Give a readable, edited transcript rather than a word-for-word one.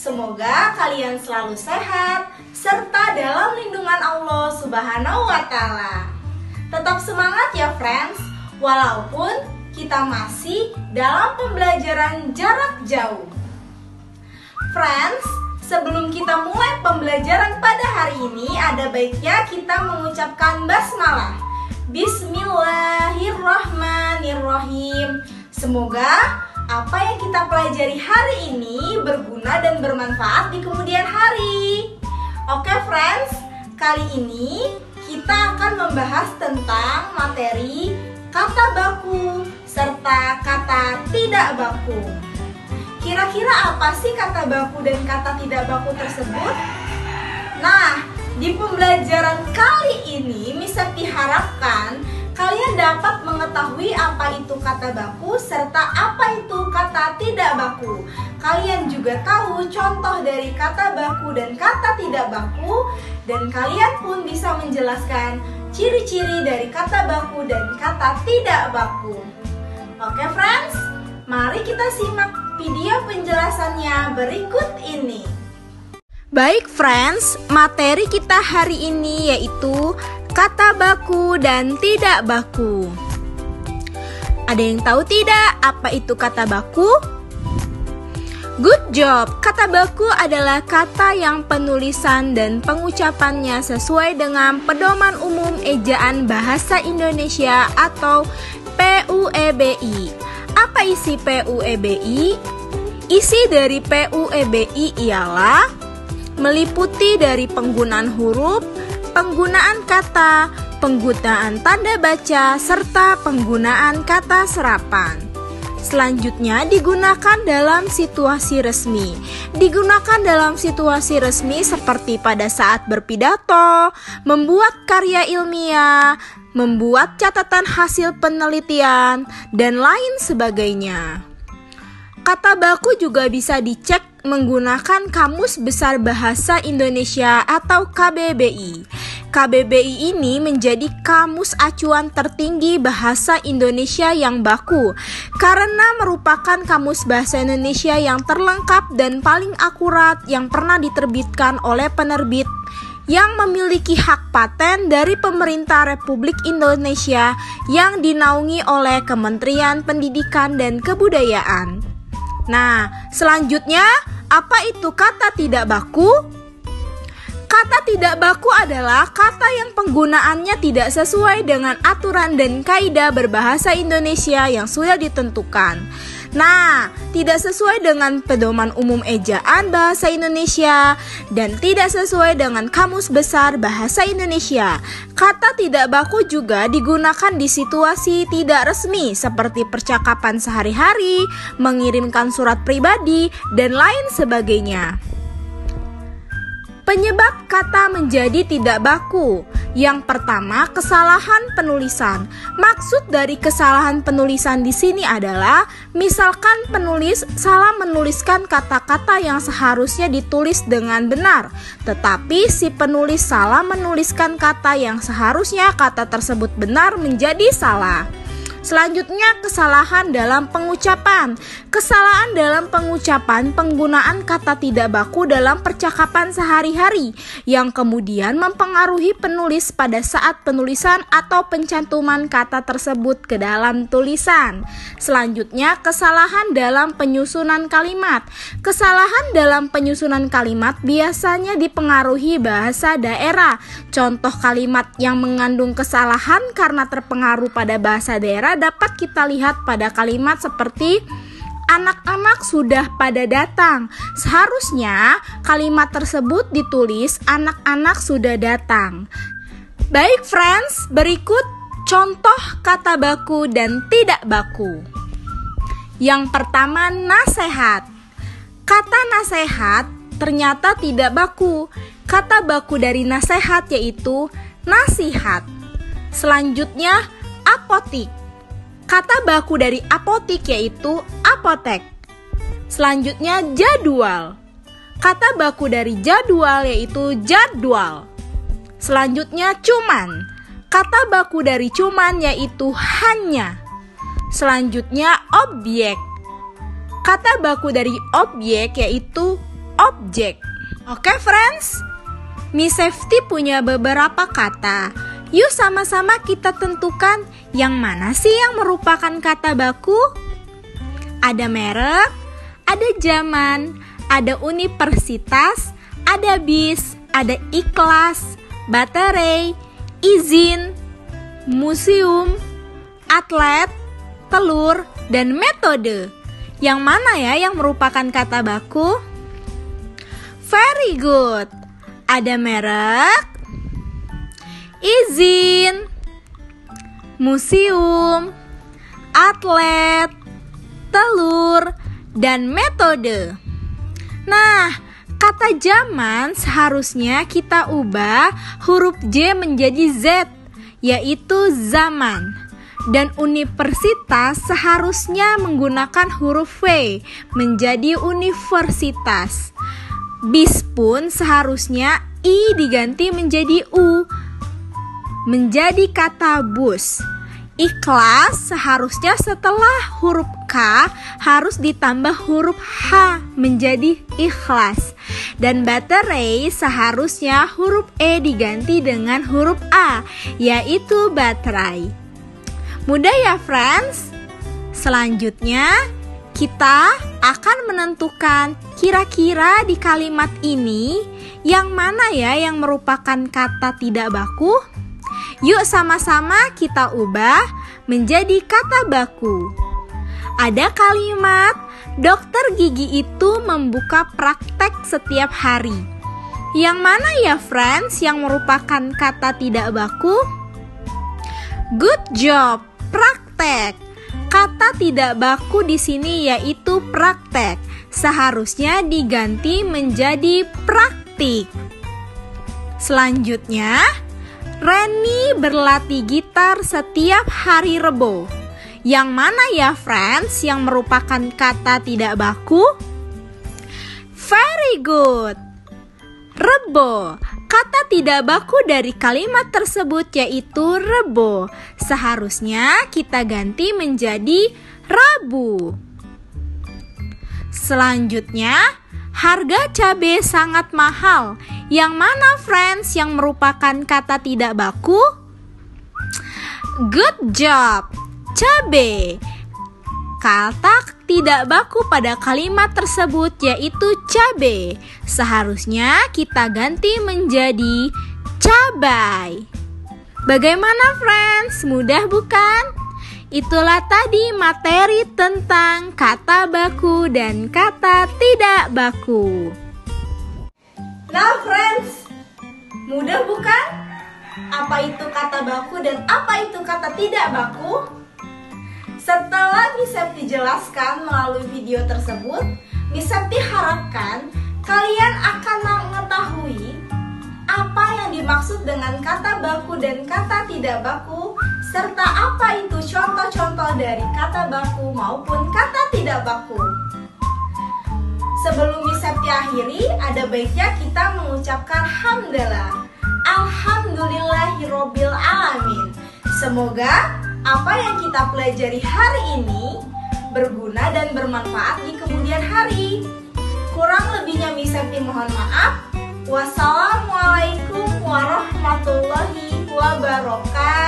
Semoga kalian selalu sehat serta dalam lindungan Allah Subhanahu wa Ta'ala. Tetap semangat ya, friends, walaupun kita masih dalam pembelajaran jarak jauh. Friends, sebelum kita mulai pembelajaran pada hari ini, ada baiknya kita mengucapkan basmalah. Bismillahirrahmanirrahim. Semoga apa yang kita pelajari hari ini berguna dan bermanfaat di kemudian hari. Oke friends, kali ini kita akan membahas tentang materi kata baku serta kata tidak baku. Kira-kira apa sih kata baku dan kata tidak baku tersebut? Nah, di pembelajaran kali ini bisa diharapkan kalian dapat mengetahui apa itu kata baku serta apa itu kata tidak baku. Kalian juga tahu contoh dari kata baku dan kata tidak baku, dan kalian pun bisa menjelaskan ciri-ciri dari kata baku dan kata tidak baku. Oke friends, mari kita simak video penjelasannya berikut ini. Baik friends, materi kita hari ini yaitu kata baku dan tidak baku. Ada yang tahu tidak apa itu kata baku? Good job. Kata baku adalah kata yang penulisan dan pengucapannya sesuai dengan Pedoman Umum Ejaan Bahasa Indonesia atau PUEBI. Apa isi PUEBI? Isi dari PUEBI ialah meliputi dari penggunaan huruf, penggunaan kata, penggunaan tanda baca, serta penggunaan kata serapan. Selanjutnya digunakan dalam situasi resmi. Digunakan dalam situasi resmi seperti pada saat berpidato, membuat karya ilmiah, membuat catatan hasil penelitian, dan lain sebagainya. Kata baku juga bisa dicek menggunakan Kamus Besar Bahasa Indonesia atau KBBI. KBBI ini menjadi kamus acuan tertinggi bahasa Indonesia yang baku karena merupakan kamus bahasa Indonesia yang terlengkap dan paling akurat yang pernah diterbitkan oleh penerbit yang memiliki hak paten dari Pemerintah Republik Indonesia yang dinaungi oleh Kementerian Pendidikan dan Kebudayaan. Nah, selanjutnya apa itu kata tidak baku? Kata tidak baku adalah kata yang penggunaannya tidak sesuai dengan aturan dan kaidah berbahasa Indonesia yang sudah ditentukan. Nah, tidak sesuai dengan Pedoman Umum Ejaan Bahasa Indonesia dan tidak sesuai dengan Kamus Besar Bahasa Indonesia. Kata tidak baku juga digunakan di situasi tidak resmi seperti percakapan sehari-hari, mengirimkan surat pribadi, dan lain sebagainya. Penyebab kata menjadi tidak baku. Yang pertama, kesalahan penulisan. Maksud dari kesalahan penulisan di sini adalah misalkan penulis salah menuliskan kata-kata yang seharusnya ditulis dengan benar, tetapi si penulis salah menuliskan kata yang seharusnya kata tersebut benar menjadi salah. Selanjutnya, kesalahan dalam pengucapan. Kesalahan dalam pengucapan penggunaan kata tidak baku dalam percakapan sehari-hari yang kemudian mempengaruhi penulis pada saat penulisan atau pencantuman kata tersebut ke dalam tulisan. Selanjutnya, kesalahan dalam penyusunan kalimat. Kesalahan dalam penyusunan kalimat biasanya dipengaruhi bahasa daerah. Contoh kalimat yang mengandung kesalahan karena terpengaruh pada bahasa daerah dapat kita lihat pada kalimat seperti anak-anak sudah pada datang. Seharusnya kalimat tersebut ditulis anak-anak sudah datang. Baik friends, berikut contoh kata baku dan tidak baku. Yang pertama, nasihat. Kata nasihat ternyata tidak baku. Kata baku dari nasihat yaitu nasihat. Selanjutnya, apotik. Kata baku dari apotik yaitu apotek. Selanjutnya, jadwal. Kata baku dari jadwal yaitu jadwal. Selanjutnya, cuman. Kata baku dari cuman yaitu hanya. Selanjutnya, objek. Kata baku dari objek yaitu objek. Oke friends, Miss Safety punya beberapa kata. Yuk sama-sama kita tentukan yang mana sih yang merupakan kata baku. Ada merek, ada zaman, ada universitas, ada bis, ada ikhlas, baterai, izin, museum, atlet, telur, dan metode. Yang mana ya yang merupakan kata baku? Very good. Ada merek, izin, museum, atlet, telur, dan metode. Nah, kata zaman seharusnya kita ubah huruf J menjadi Z, yaitu zaman. Dan universitas seharusnya menggunakan huruf V menjadi universitas. Bis pun seharusnya I diganti menjadi U, menjadi kata bus. Ikhlas seharusnya setelah huruf K harus ditambah huruf H menjadi ikhlas. Dan baterai seharusnya huruf E diganti dengan huruf A, yaitu baterai. Mudah ya friends? Selanjutnya kita akan menentukan kira-kira di kalimat ini yang mana ya yang merupakan kata tidak baku. Yuk sama-sama kita ubah menjadi kata baku. Ada kalimat, dokter gigi itu membuka praktek setiap hari. Yang mana ya friends yang merupakan kata tidak baku? Good job, praktek. Kata tidak baku di sini yaitu praktek. Seharusnya diganti menjadi praktik. Selanjutnya, Reni berlatih gitar setiap hari Rebo. Yang mana ya friends yang merupakan kata tidak baku? Very good. Rebo. Kata tidak baku dari kalimat tersebut yaitu Rebo. Seharusnya kita ganti menjadi Rabu. Selanjutnya, harga cabai sangat mahal. Yang mana friends yang merupakan kata tidak baku? Good job. Cabai. Kata tidak baku pada kalimat tersebut yaitu cabai. Seharusnya kita ganti menjadi cabai. Bagaimana friends? Mudah bukan? Itulah tadi materi tentang kata baku dan kata tidak baku. Nah friends, mudah bukan? Apa itu kata baku dan apa itu kata tidak baku? Setelah Miss Safety jelaskan melalui video tersebut, Miss Safety harapkan kalian akan mengetahui apa yang dimaksud dengan kata baku dan kata tidak baku, serta apa itu contoh-contoh dari kata baku maupun kata tidak baku. Sebelum Miss Safety akhiri, ada baiknya kita mengucapkan hamdalah. Alhamdulillahirobbil alamin. Semoga apa yang kita pelajari hari ini berguna dan bermanfaat di kemudian hari. Kurang lebihnya Miss Safety mohon maaf. Wassalamualaikum warahmatullahi wabarakatuh.